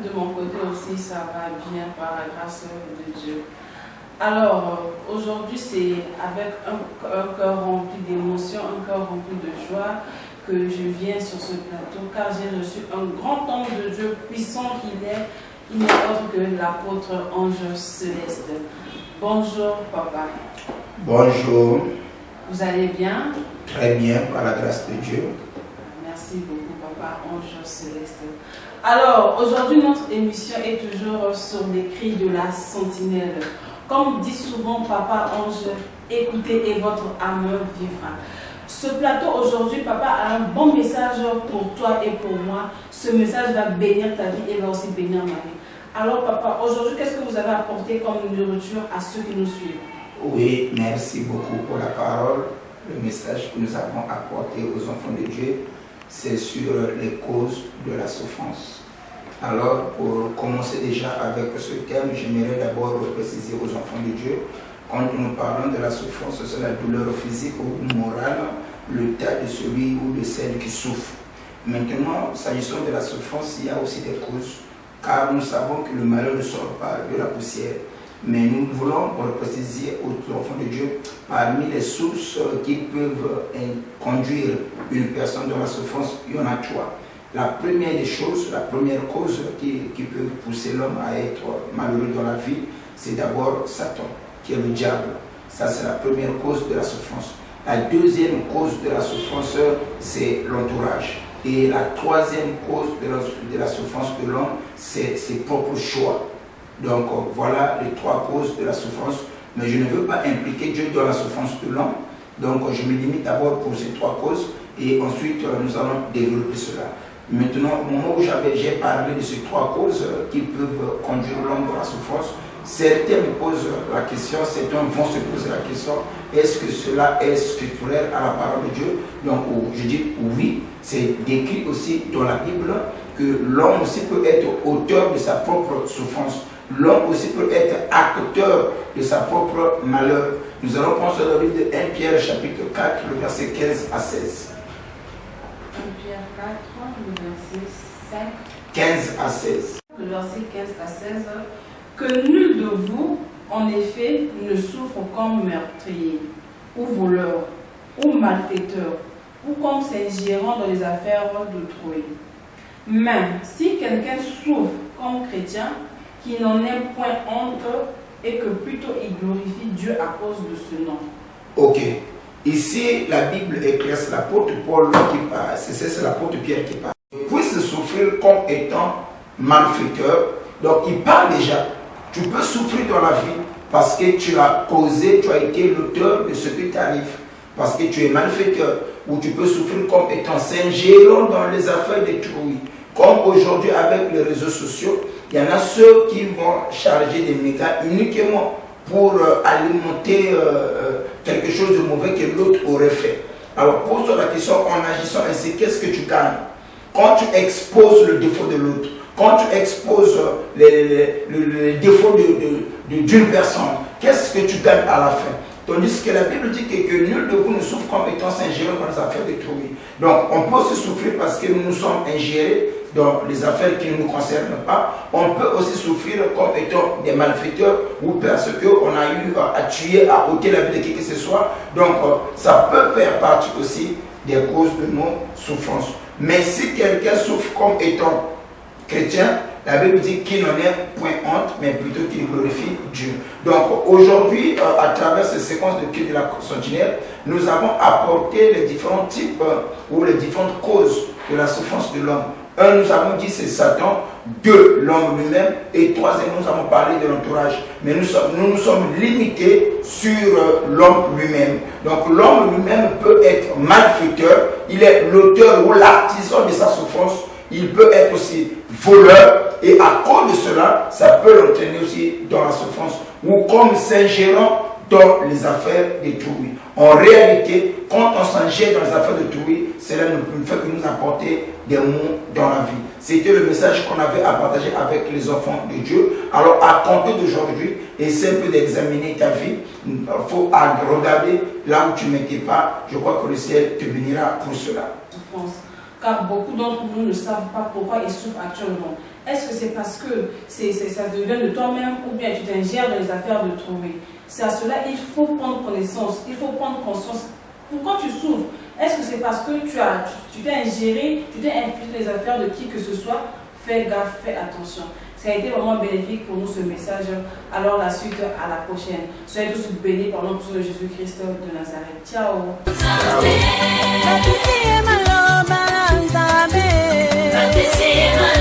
de mon côté aussi, ça va bien par la grâce de Dieu. Alors, aujourd'hui, c'est avec un cœur rempli d'émotions, un cœur rempli de joie que je viens sur ce plateau, car j'ai reçu un grand homme de Dieu puissant qu'il est. Il n'est autre que l'apôtre Ange Céleste. Bonjour, papa. Bonjour. Vous allez bien? Très bien, par la grâce de Dieu. Merci beaucoup, papa Ange Céleste. Alors, aujourd'hui, notre émission est toujours sur les cris de la sentinelle. Comme dit souvent papa Ange, écoutez et votre âme vivra. Ce plateau aujourd'hui, papa, a un bon message pour toi et pour moi. Ce message va bénir ta vie et va aussi bénir ma vie. Alors papa, aujourd'hui, qu'est-ce que vous avez apporté comme nourriture à ceux qui nous suivent? Oui, merci beaucoup pour la parole. Le message que nous avons apporté aux enfants de Dieu, c'est sur les causes de la souffrance. Alors, pour commencer déjà avec ce thème, j'aimerais d'abord préciser aux enfants de Dieu, quand nous parlons de la souffrance, c'est la douleur physique ou morale, le tas de celui ou de celle qui souffre. Maintenant, s'agissant de la souffrance, il y a aussi des causes, car nous savons que le malheur ne sort pas de la poussière. Mais nous voulons préciser aux enfants de Dieu, parmi les sources qui peuvent conduire une personne dans la souffrance, il y en a trois. La première des choses, la première cause qui peut pousser l'homme à être malheureux dans la vie, c'est d'abord Satan, qui est le diable. Ça, c'est la première cause de la souffrance. La deuxième cause de la souffrance, c'est l'entourage. Et la troisième cause de la souffrance de l'homme, c'est ses propres choix. Donc voilà les trois causes de la souffrance. Mais je ne veux pas impliquer Dieu dans la souffrance de l'homme. Donc je me limite d'abord pour ces trois causes et ensuite nous allons développer cela. Maintenant, au moment où j'ai parlé de ces trois causes qui peuvent conduire l'homme dans la souffrance, certains me posent la question, certains vont se poser la question, est-ce que cela est scripturaire à la parole de Dieu? Donc je dis oui, c'est décrit aussi dans la Bible que l'homme aussi peut être auteur de sa propre souffrance. L'homme aussi peut être acteur de sa propre malheur. Nous allons prendre le livre de 1 Pierre chapitre 4, le verset 15 à 16. 1 Pierre 4, le verset 5. 15 à 16. Le verset 15 à 16. Que nul de vous, en effet, ne souffre comme meurtrier, ou voleur, ou malfaiteur, ou comme s'ingérant dans les affaires d'autrui. Mais si quelqu'un souffre comme chrétien, qu'il n'en ait point honte et que plutôt il glorifie Dieu à cause de ce nom. Ok. Ici, la Bible est claire, c'est l'apôtre Paul qui parle, c'est l'apôtre Pierre qui parle. Puisse souffrir comme étant malfaiteur. Donc, il parle déjà. Tu peux souffrir dans la vie parce que tu as causé, tu as été l'auteur de ce qui t'arrive. Parce que tu es malfaiteur. Ou tu peux souffrir comme étant s'ingérant dans les affaires d'autrui. Comme aujourd'hui avec les réseaux sociaux, il y en a ceux qui vont charger des médias uniquement pour alimenter quelque chose de mauvais que l'autre aurait fait. Alors pose-toi la question en agissant ainsi, qu'est-ce que tu gagnes? Quand tu exposes le défaut de l'autre, quand tu exposes les défauts d'une personne, qu'est-ce que tu gagnes à la fin? Tandis que la Bible dit que nul de vous ne souffre comme étant s'ingéré dans les affaires d'autrui. Donc on peut aussi souffrir parce que nous nous sommes ingérés dans les affaires qui ne nous concernent pas. On peut aussi souffrir comme étant des malfaiteurs ou parce qu'on a eu à tuer, à ôter la vie de qui que ce soit. Donc ça peut faire partie aussi des causes de nos souffrances. Mais si quelqu'un souffre comme étant chrétien, la Bible dit qu'il n'en ait point honte, mais plutôt qu'il glorifie Dieu. Donc aujourd'hui, à travers ces séquences de cris de la sentinelle, nous avons apporté les différents types ou les différentes causes de la souffrance de l'homme. Un, nous avons dit c'est Satan. Deux, l'homme lui-même. Et troisième, nous avons parlé de l'entourage. Mais nous nous sommes limités sur l'homme lui-même. Donc l'homme lui-même peut être malfaiteur. Il est l'auteur ou l'artisan de sa souffrance. Il peut être aussi voleur. Et à cause de cela, ça peut l'entraîner aussi dans la souffrance. Ou comme s'ingérant dans les affaires d'autrui. En réalité, quand on s'ingère dans les affaires d'autrui, cela ne fait que nous apporter des maux dans la vie. C'était le message qu'on avait à partager avec les enfants de Dieu. Alors, à compter d'aujourd'hui, essaie un peu d'examiner ta vie. Il faut regarder là où tu ne m'étais pas. Je crois que le ciel te bénira pour cela. Car beaucoup d'entre nous ne savent pas pourquoi ils souffrent actuellement. Est-ce que c'est parce que ça devient de toi-même ou bien tu t'ingères dans les affaires de trouver? C'est à cela il faut prendre connaissance, il faut prendre conscience. Pourquoi tu souffres? Est-ce que c'est parce que tu t'es ingéré, tu t'es infligé les affaires de qui que ce soit? Fais gaffe, fais attention. Ça a été vraiment bénéfique pour nous ce message. Alors la suite à la prochaine. Soyez tous bénis par notre Seigneur Jésus-Christ de Nazareth. Ciao. Ciao.